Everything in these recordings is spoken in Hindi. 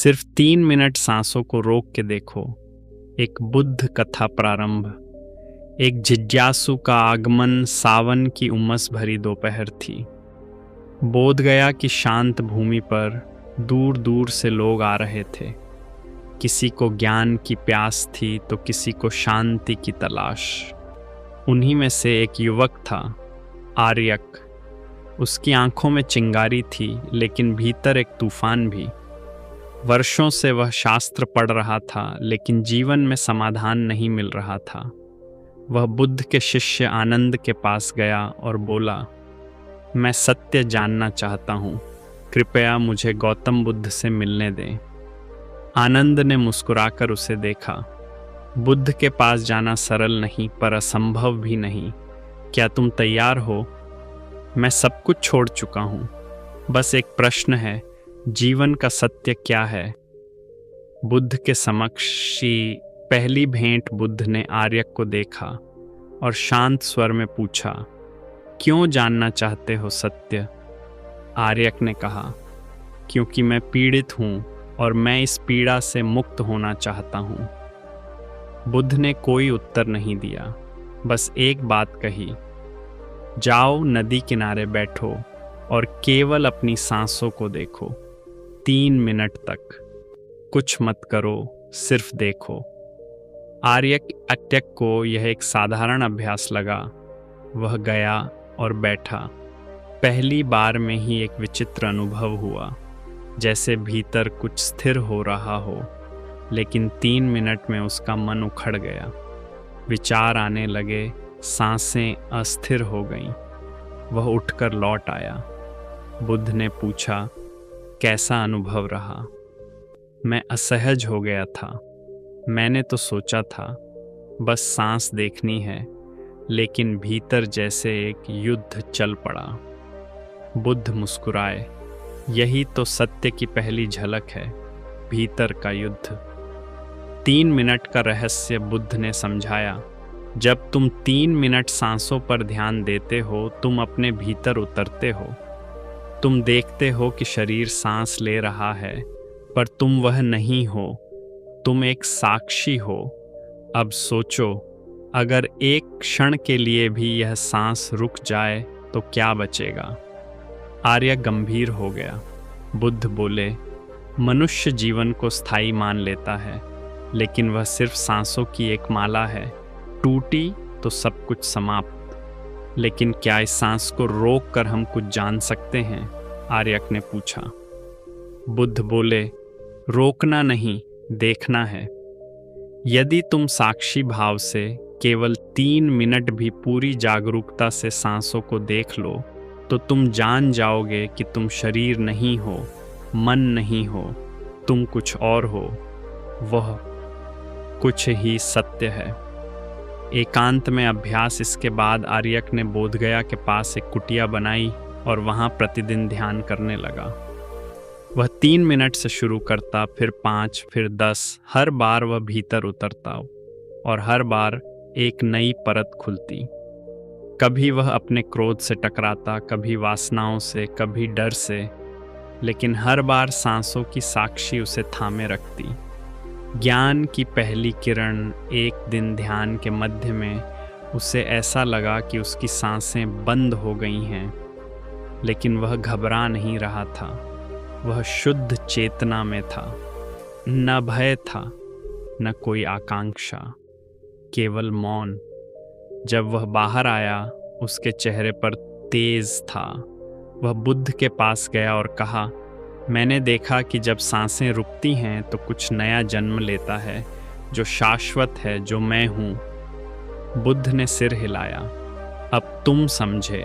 सिर्फ 3 मिनट सांसों को रोक के देखो। एक बुद्ध कथा प्रारंभ। एक जिज्ञासु का आगमन सावन की उमस भरी दोपहर थी। बोध गया कि शांत भूमि पर दूर दूर से लोग आ रहे थे। किसी को ज्ञान की प्यास थी तो किसी को शांति की तलाश। उन्हीं में से एक युवक था, आर्यक। उसकी आंखों में चिंगारी थी, लेकिन भीतर एक तूफान भी। वर्षों से वह शास्त्र पढ़ रहा था, लेकिन जीवन में समाधान नहीं मिल रहा था। वह बुद्ध के शिष्य आनंद के पास गया और बोला, मैं सत्य जानना चाहता हूँ, कृपया मुझे गौतम बुद्ध से मिलने दें। आनंद ने मुस्कुराकर उसे देखा। बुद्ध के पास जाना सरल नहीं, पर असंभव भी नहीं। क्या तुम तैयार हो? मैं सब कुछ छोड़ चुका हूँ। बस एक प्रश्न है, जीवन का सत्य क्या है? बुद्ध के समक्ष पहली भेंट। बुद्ध ने आर्यक को देखा और शांत स्वर में पूछा, क्यों जानना चाहते हो सत्य? आर्यक ने कहा, क्योंकि मैं पीड़ित हूँ और मैं इस पीड़ा से मुक्त होना चाहता हूँ। बुद्ध ने कोई उत्तर नहीं दिया, बस एक बात कही, जाओ नदी किनारे बैठो और केवल अपनी सांसों को देखो। 3 मिनट तक कुछ मत करो, सिर्फ देखो। आर्यक को यह एक साधारण अभ्यास लगा। वह गया और बैठा। पहली बार में ही एक विचित्र अनुभव हुआ, जैसे भीतर कुछ स्थिर हो रहा हो। लेकिन 3 मिनट में उसका मन उखड़ गया। विचार आने लगे, सांसें अस्थिर हो गईं। वह उठकर लौट आया। बुद्ध ने पूछा, कैसा अनुभव रहा? मैं असहज हो गया था। मैंने तो सोचा था बस सांस देखनी है, लेकिन भीतर जैसे एक युद्ध चल पड़ा। बुद्ध मुस्कुराए। यही तो सत्य की पहली झलक है, भीतर का युद्ध। 3 मिनट का रहस्य बुद्ध ने समझाया। जब तुम 3 मिनट सांसों पर ध्यान देते हो, तुम अपने भीतर उतरते हो। तुम देखते हो कि शरीर सांस ले रहा है, पर तुम वह नहीं हो। तुम एक साक्षी हो। अब सोचो, अगर एक क्षण के लिए भी यह सांस रुक जाए तो क्या बचेगा? आर्य गंभीर हो गया। बुद्ध बोले, मनुष्य जीवन को स्थायी मान लेता है, लेकिन वह सिर्फ सांसों की एक माला है। टूटी तो सब कुछ समाप्त। लेकिन क्या इस सांस को रोक कर हम कुछ जान सकते हैं? आर्यक ने पूछा। बुद्ध बोले, रोकना नहीं, देखना है। यदि तुम साक्षी भाव से केवल 3 मिनट भी पूरी जागरूकता से सांसों को देख लो, तो तुम जान जाओगे कि तुम शरीर नहीं हो, मन नहीं हो, तुम कुछ और हो। वह कुछ ही सत्य है। एकांत में अभ्यास। इसके बाद आर्यक ने बोधगया के पास एक कुटिया बनाई और वहां प्रतिदिन ध्यान करने लगा। वह 3 मिनट से शुरू करता, फिर 5, फिर 10। हर बार वह भीतर उतरता और हर बार एक नई परत खुलती। कभी वह अपने क्रोध से टकराता, कभी वासनाओं से, कभी डर से, लेकिन हर बार सांसों की साक्षी उसे थामे रखती। ज्ञान की पहली किरण। एक दिन ध्यान के मध्य में उसे ऐसा लगा कि उसकी सांसें बंद हो गई हैं, लेकिन वह घबरा नहीं रहा था। वह शुद्ध चेतना में था। न भय था, न कोई आकांक्षा, केवल मौन। जब वह बाहर आया, उसके चेहरे पर तेज था। वह बुद्ध के पास गया और कहा, मैंने देखा कि जब सांसें रुकती हैं तो कुछ नया जन्म लेता है, जो शाश्वत है, जो मैं हूँ। बुद्ध ने सिर हिलाया। अब तुम समझे।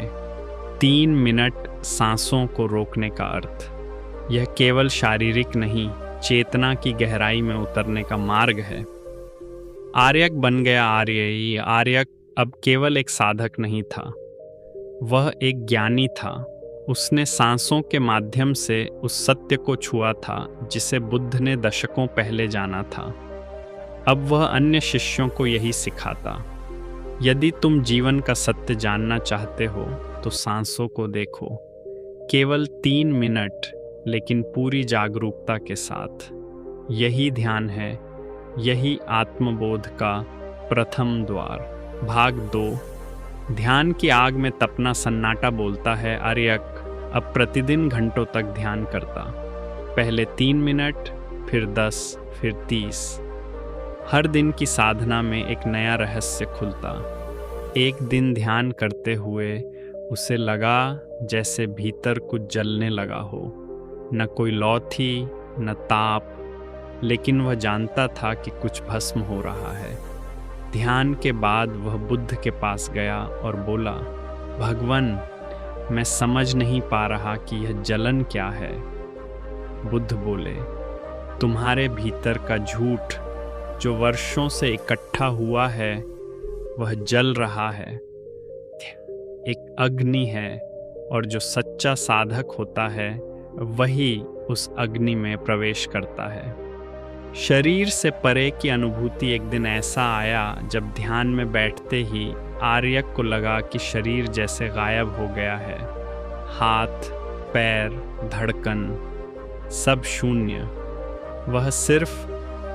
3 मिनट सांसों को रोकने का अर्थ। यह केवल शारीरिक नहीं, चेतना की गहराई में उतरने का मार्ग है। आर्यक बन गया आर्यई। आर्यक अब केवल एक साधक नहीं था, वह एक ज्ञानी था। उसने सांसों के माध्यम से उस सत्य को छुआ था जिसे बुद्ध ने दशकों पहले जाना था। अब वह अन्य शिष्यों को यही सिखाता। यदि तुम जीवन का सत्य जानना चाहते हो तो सांसों को देखो। केवल 3 मिनट, लेकिन पूरी जागरूकता के साथ। यही ध्यान है, यही आत्मबोध का प्रथम द्वार। भाग 2। ध्यान की आग में तपना सन्नाटा बोलता है, आर्यक अब प्रतिदिन घंटों तक ध्यान करता। पहले 3 मिनट, फिर 10, फिर 30। हर दिन की साधना में एक नया रहस्य खुलता। एक दिन ध्यान करते हुए उसे लगा जैसे भीतर कुछ जलने लगा हो। न कोई लौ थी, न ताप, लेकिन वह जानता था कि कुछ भस्म हो रहा है। ध्यान के बाद वह बुद्ध के पास गया और बोला, भगवान, मैं समझ नहीं पा रहा कि यह जलन क्या है। बुद्ध बोले, तुम्हारे भीतर का झूठ जो वर्षों से इकट्ठा हुआ है वह जल रहा है। एक अग्नि है और जो सच्चा साधक होता है वही उस अग्नि में प्रवेश करता है। शरीर से परे की अनुभूति एक दिन ऐसा आया जब ध्यान में बैठते ही आर्यक को लगा कि शरीर जैसे गायब हो गया है। हाथ, पैर, धड़कन सब शून्य। वह सिर्फ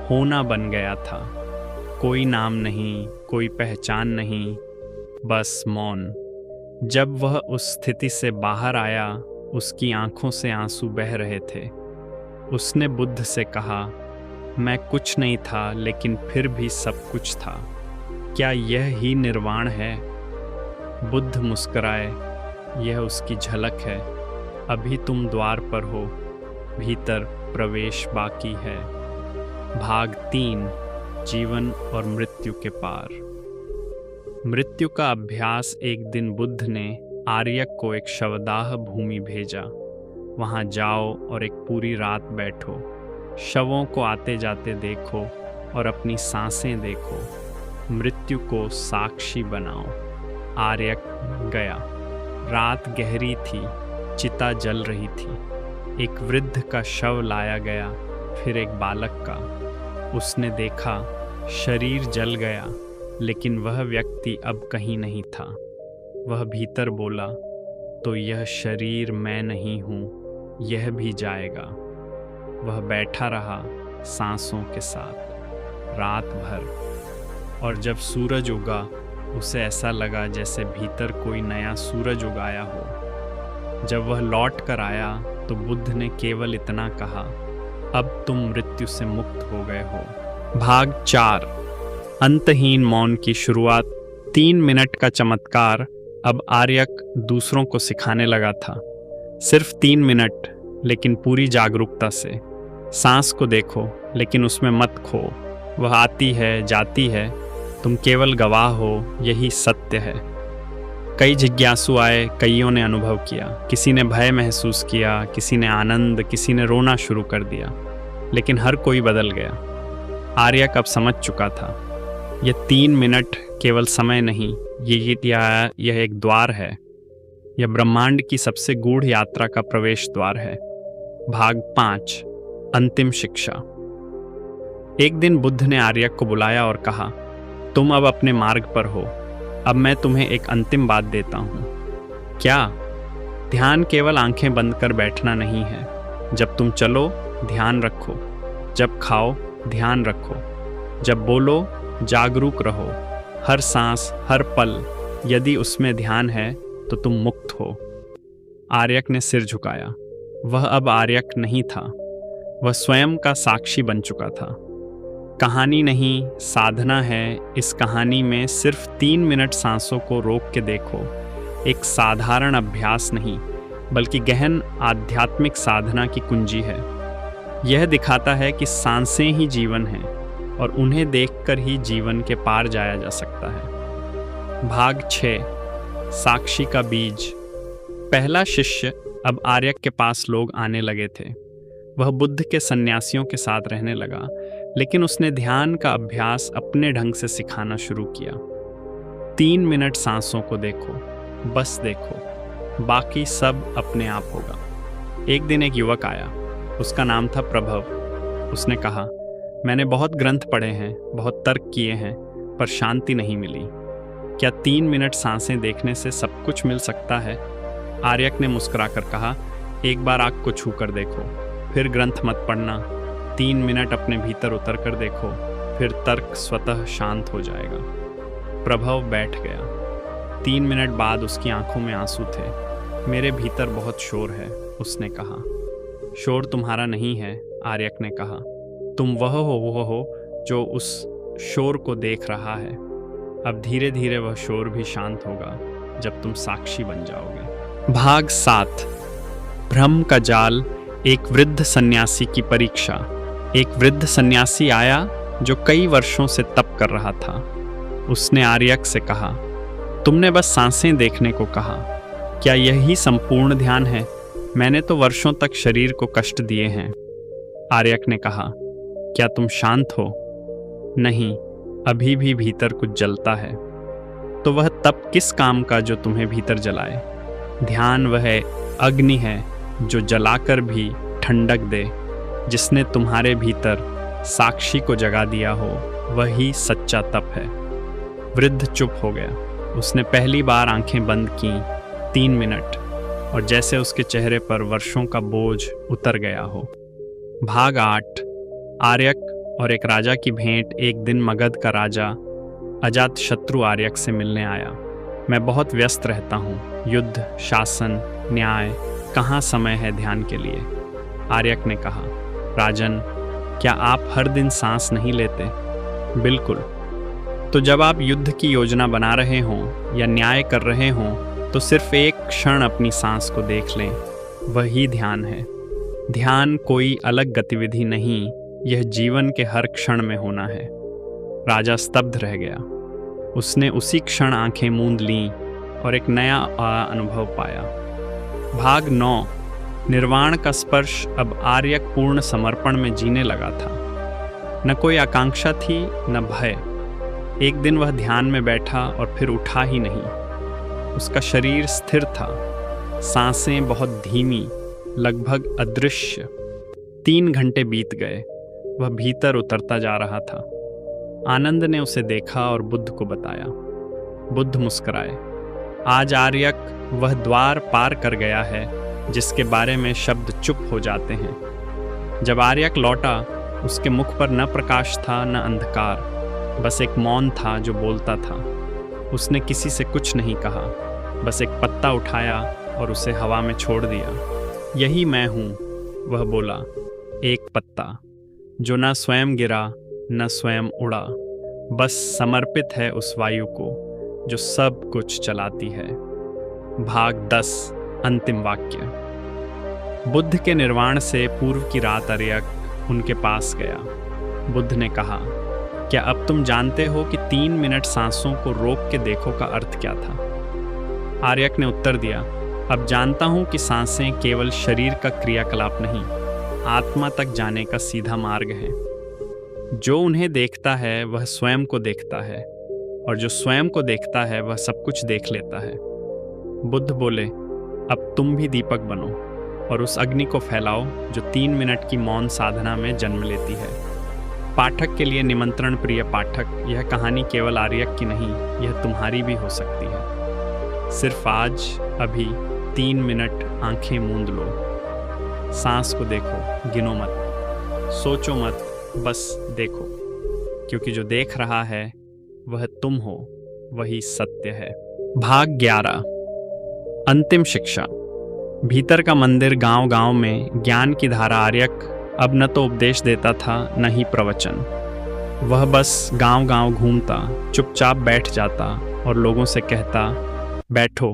होना बन गया था। कोई नाम नहीं, कोई पहचान नहीं, बस मौन। जब वह उस स्थिति से बाहर आया, उसकी आंखों से आंसू बह रहे थे। उसने बुद्ध से कहा, मैं कुछ नहीं था लेकिन फिर भी सब कुछ था। क्या यह ही निर्वाण है? बुद्ध मुस्कुराए, यह उसकी झलक है। अभी तुम द्वार पर हो, भीतर प्रवेश बाकी है। भाग 3। जीवन और मृत्यु के पार। मृत्यु का अभ्यास। एक दिन बुद्ध ने आर्यक को एक शवदाह भूमि भेजा। वहां जाओ और एक पूरी रात बैठो। शवों को आते जाते देखो और अपनी सांसें देखो। मृत्यु को साक्षी बनाओ। आर्यक गया। रात गहरी थी, चिता जल रही थी। एक वृद्ध का शव लाया गया, फिर एक बालक का। उसने देखा शरीर जल गया, लेकिन वह व्यक्ति अब कहीं नहीं था। वह भीतर बोला, तो यह शरीर मैं नहीं हूँ, यह भी जाएगा। वह बैठा रहा सांसों के साथ रात भर, और जब सूरज उगा उसे ऐसा लगा जैसे भीतर कोई नया सूरज उगाया हो। जब वह लौट कर आया तो बुद्ध ने केवल इतना कहा, अब तुम मृत्यु से मुक्त हो गए हो। भाग 4। अंतहीन मौन की शुरुआत। 3 मिनट का चमत्कार। अब आर्यक दूसरों को सिखाने लगा था। सिर्फ 3 मिनट, लेकिन पूरी जागरूकता से। सांस को देखो, लेकिन उसमें मत खो। वह आती है, जाती है, तुम केवल गवाह हो, यही सत्य है। कई जिज्ञासु आए, कईयों ने अनुभव किया। किसी ने भय महसूस किया, किसी ने आनंद, किसी ने रोना शुरू कर दिया, लेकिन हर कोई बदल गया। आर्यक अब समझ चुका था, यह 3 मिनट केवल समय नहीं, यह एक द्वार है। यह ब्रह्मांड की सबसे गूढ़ यात्रा का प्रवेश द्वार है। भाग 5। अंतिम शिक्षा। एक दिन बुद्ध ने आर्यक को बुलाया और कहा, तुम अब अपने मार्ग पर हो। अब मैं तुम्हें एक अंतिम बात देता हूँ। क्या? ध्यान केवल आंखें बंद कर बैठना नहीं है। जब तुम चलो, ध्यान रखो। जब खाओ, ध्यान रखो। जब बोलो, जागरूक रहो। हर सांस, हर पल, यदि उसमें ध्यान है तो तुम मुक्त हो। आर्यक ने सिर झुकाया। वह अब आर्यक नहीं था, वह स्वयं का साक्षी बन चुका था। कहानी नहीं, साधना है। इस कहानी में सिर्फ 3 मिनट सांसों को रोक के देखो। एक साधारण अभ्यास नहीं, बल्कि गहन आध्यात्मिक साधना की कुंजी है। यह दिखाता है कि सांसें ही जीवन हैं और उन्हें देखकर ही जीवन के पार जाया जा सकता है। भाग 6। साक्षी का बीज। पहला शिष्य। अब आर्यक के पास लोग आने लगे थे। वह बुद्ध के सन्यासियों के साथ रहने लगा, लेकिन उसने ध्यान का अभ्यास अपने ढंग से सिखाना शुरू किया। 3 मिनट सांसों को देखो, बस देखो, बाकी सब अपने आप होगा। एक दिन एक युवक आया, उसका नाम था प्रभव। उसने कहा, मैंने बहुत ग्रंथ पढ़े हैं, बहुत तर्क किए हैं, पर शांति नहीं मिली। क्या 3 मिनट सांसें देखने से सब कुछ मिल सकता है? आर्यक ने मुस्कुराकर कहा, एक बार आँख को छू कर देखो, फिर ग्रंथ मत पढ़ना। 3 मिनट अपने भीतर उतर कर देखो, फिर तर्क स्वतः शांत हो जाएगा। प्रभव बैठ गया। 3 मिनट बाद उसकी आंखों में आंसू थे। मेरे भीतर बहुत शोर है, उसने कहा। शोर तुम्हारा नहीं है, आर्यक ने कहा। तुम वह हो जो उस शोर को देख रहा है। अब धीरे धीरे वह शोर भी शांत होगा जब तुम साक्षी बन जाओगे। भाग 7। भ्रम का जाल। एक वृद्ध सन्यासी की परीक्षा। एक वृद्ध सन्यासी आया जो कई वर्षों से तप कर रहा था। उसने आर्यक से कहा, तुमने बस सांसें देखने को कहा, क्या यही संपूर्ण ध्यान है? मैंने तो वर्षों तक शरीर को कष्ट दिए हैं। आर्यक ने कहा, क्या तुम शांत हो? नहीं, अभी भी भीतर कुछ जलता है। तो वह तप किस काम का जो तुम्हें भीतर जलाए? ध्यान वह अग्नि है जो जलाकर भी ठंडक दे। जिसने तुम्हारे भीतर साक्षी को जगा दिया हो, वही सच्चा तप है। वृद्ध चुप हो गया। उसने पहली बार आंखें बंद की। 3 मिनट, और जैसे उसके चेहरे पर वर्षों का बोझ उतर गया हो। भाग 8। आर्यक और एक राजा की भेंट। एक दिन मगध का राजा अजातशत्रु आर्यक से मिलने आया। मैं बहुत व्यस्त रहता हूँ, युद्ध, शासन, न्याय, कहाँ समय है ध्यान के लिए? आर्यक ने कहा, राजन, क्या आप हर दिन सांस नहीं लेते? बिल्कुल। तो जब आप युद्ध की योजना बना रहे हों या न्याय कर रहे हों, तो सिर्फ एक क्षण अपनी सांस को देख लें, वही ध्यान है। ध्यान कोई अलग गतिविधि नहीं, यह जीवन के हर क्षण में होना है। राजा स्तब्ध रह गया। उसने उसी क्षण आंखें मूंद लीं और एक नया अनुभव पाया। भाग 9। निर्वाण का स्पर्श। अब आर्यक पूर्ण समर्पण में जीने लगा था। न कोई आकांक्षा थी, न भय। एक दिन वह ध्यान में बैठा और फिर उठा ही नहीं। उसका शरीर स्थिर था, सांसें बहुत धीमी, लगभग अदृश्य। 3 घंटे बीत गए। वह भीतर उतरता जा रहा था। आनंद ने उसे देखा और बुद्ध को बताया। बुद्ध मुस्कुराए। आज आर्यक वह द्वार पार कर गया है जिसके बारे में शब्द चुप हो जाते हैं। जब आर्यक लौटा, उसके मुख पर न प्रकाश था न अंधकार, बस एक मौन था जो बोलता था। उसने किसी से कुछ नहीं कहा, बस एक पत्ता उठाया और उसे हवा में छोड़ दिया। यही मैं हूँ, वह बोला, एक पत्ता जो न स्वयं गिरा न स्वयं उड़ा, बस समर्पित है उस वायु को जो सब कुछ चलाती है। भाग 10। अंतिम वाक्य। बुद्ध के निर्वाण से पूर्व की रात आर्यक उनके पास गया। बुद्ध ने कहा, क्या अब तुम जानते हो कि 3 मिनट सांसों को रोक के देखो का अर्थ क्या था? आर्यक ने उत्तर दिया, अब जानता हूं कि सांसें केवल शरीर का क्रियाकलाप नहीं, आत्मा तक जाने का सीधा मार्ग है। जो उन्हें देखता है वह स्वयं को देखता है, और जो स्वयं को देखता है वह सब कुछ देख लेता है। बुद्ध बोले, अब तुम भी दीपक बनो और उस अग्नि को फैलाओ जो 3 मिनट की मौन साधना में जन्म लेती है। पाठक के लिए निमंत्रण। प्रिय पाठक, यह कहानी केवल आर्यक की नहीं, यह तुम्हारी भी हो सकती है। सिर्फ आज, अभी 3 मिनट आंखें मूंद लो, सांस को देखो, गिनो मत, सोचो मत, बस देखो, क्योंकि जो देख रहा है वह तुम हो, वही सत्य है। भाग 11। अंतिम शिक्षा। भीतर का मंदिर। गांव-गांव में ज्ञान की धारा। आर्यक अब न तो उपदेश देता था न ही प्रवचन। वह बस गांव-गांव घूमता, चुपचाप बैठ जाता और लोगों से कहता, बैठो,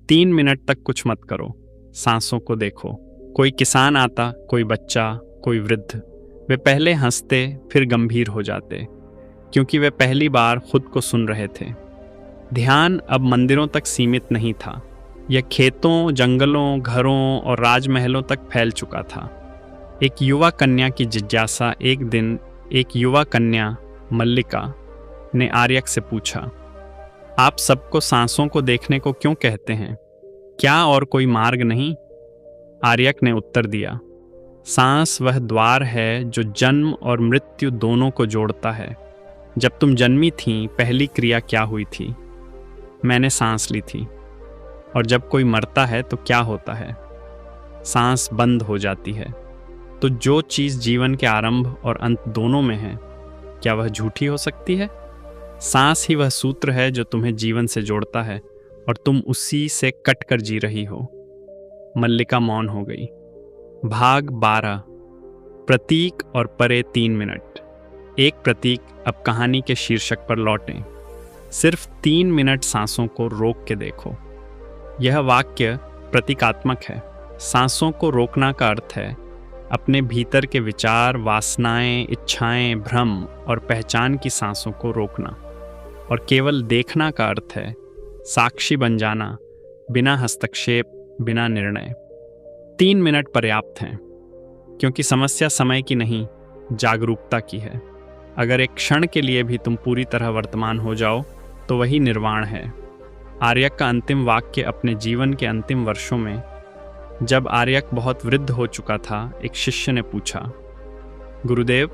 3 मिनट तक कुछ मत करो, सांसों को देखो। कोई किसान आता, कोई बच्चा, कोई वृद्ध। वे पहले हंसते, फिर गंभीर हो जाते, क्योंकि वे पहली बार खुद को सुन रहे थे। ध्यान अब मंदिरों तक सीमित नहीं था, यह खेतों, जंगलों, घरों और राजमहलों तक फैल चुका था। एक युवा कन्या की जिज्ञासा। एक दिन एक युवा कन्या, मल्लिका, ने आर्यक से पूछा, आप सबको सांसों को देखने को क्यों कहते हैं? क्या और कोई मार्ग नहीं? आर्यक ने उत्तर दिया, सांस वह द्वार है जो जन्म और मृत्यु दोनों को जोड़ता है। जब तुम जन्मी थीं, पहली क्रिया क्या हुई थी? मैंने सांस ली थी। और जब कोई मरता है तो क्या होता है? सांस बंद हो जाती है। तो जो चीज़ जीवन के आरंभ और अंत दोनों में है, क्या वह झूठी हो सकती है? सांस ही वह सूत्र है जो तुम्हें जीवन से जोड़ता है और तुम उसी से कट कर जी रही हो। मल्लिका मौन हो गई। भाग 12। प्रतीक और परे 3 मिनट। एक प्रतीक। अब कहानी के शीर्षक पर लौटें। सिर्फ 3 मिनट सांसों को रोक के देखो। यह वाक्य प्रतीकात्मक है। सांसों को रोकना का अर्थ है अपने भीतर के विचार, वासनाएं, इच्छाएं, भ्रम और पहचान की सांसों को रोकना। और केवल देखना का अर्थ है साक्षी बन जाना, बिना हस्तक्षेप, बिना निर्णय। 3 मिनट पर्याप्त हैं, क्योंकि समस्या समय की नहीं, जागरूकता की है। अगर एक क्षण के लिए भी तुम पूरी तरह वर्तमान हो जाओ तो वही निर्वाण है। आर्यक का अंतिम वाक्य अपने जीवन के अंतिम वर्षों में, जब आर्यक बहुत वृद्ध हो चुका था, एक शिष्य ने पूछा, गुरुदेव,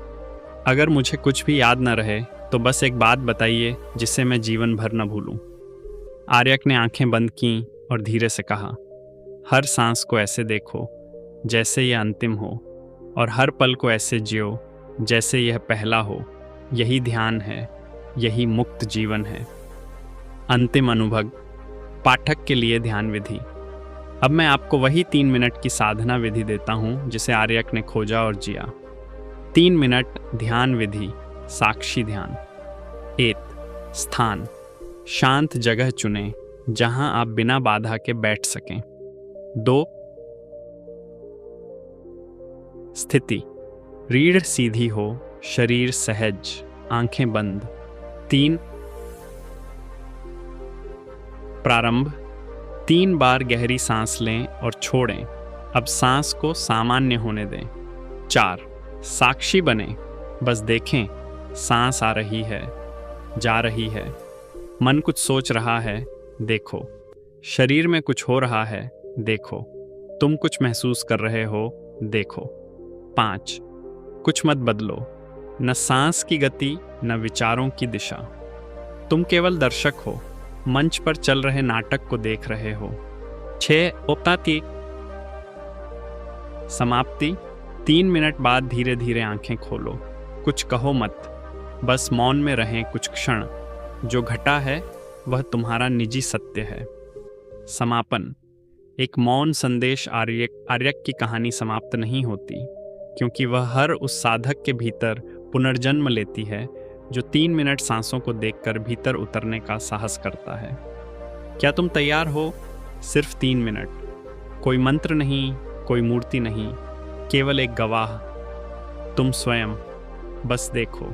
अगर मुझे कुछ भी याद न रहे तो बस एक बात बताइए जिसे मैं जीवन भर न भूलूं। आर्यक ने आंखें बंद कीं और धीरे से कहा, हर सांस को ऐसे देखो जैसे यह अंतिम हो, और हर पल को ऐसे जियो जैसे यह पहला हो। यही ध्यान है, यही मुक्त जीवन है। अंतिम अनुभव। पाठक के लिए ध्यान विधि। अब मैं आपको वही 3 मिनट की साधना विधि देता हूं जिसे आर्यक ने खोजा और जिया। 3 मिनट ध्यान विधि। साक्षी ध्यान। 1। स्थान। शांत जगह चुनें जहां आप बिना बाधा के बैठ सकें। 2। स्थिति। रीढ़ सीधी हो, शरीर सहज, आंखें बंद। 3। प्रारंभ। 3 बार गहरी सांस लें और छोड़ें। अब सांस को सामान्य होने दें। 4। साक्षी बने, बस देखें, सांस आ रही है, जा रही है। मन कुछ सोच रहा है, देखो। शरीर में कुछ हो रहा है, देखो। तुम कुछ महसूस कर रहे हो, देखो। 5। कुछ मत बदलो, न सांस की गति, न विचारों की दिशा। तुम केवल दर्शक हो, मंच पर चल रहे नाटक को देख रहे हो। 6। ओपताती। समाप्ति। 3 मिनट बाद धीरे धीरे आंखें खोलो। कुछ कहो मत, बस मौन में रहें कुछ क्षण। जो घटा है वह तुम्हारा निजी सत्य है। समापन। एक मौन संदेश। आर्यक की कहानी समाप्त नहीं होती, क्योंकि वह हर उस साधक के भीतर पुनर्जन्म लेती है जो 3 मिनट सांसों को देखकर भीतर उतरने का साहस करता है। क्या तुम तैयार हो? सिर्फ 3 मिनट। कोई मंत्र नहीं, कोई मूर्ति नहीं, केवल एक गवाह, तुम स्वयं। बस देखो।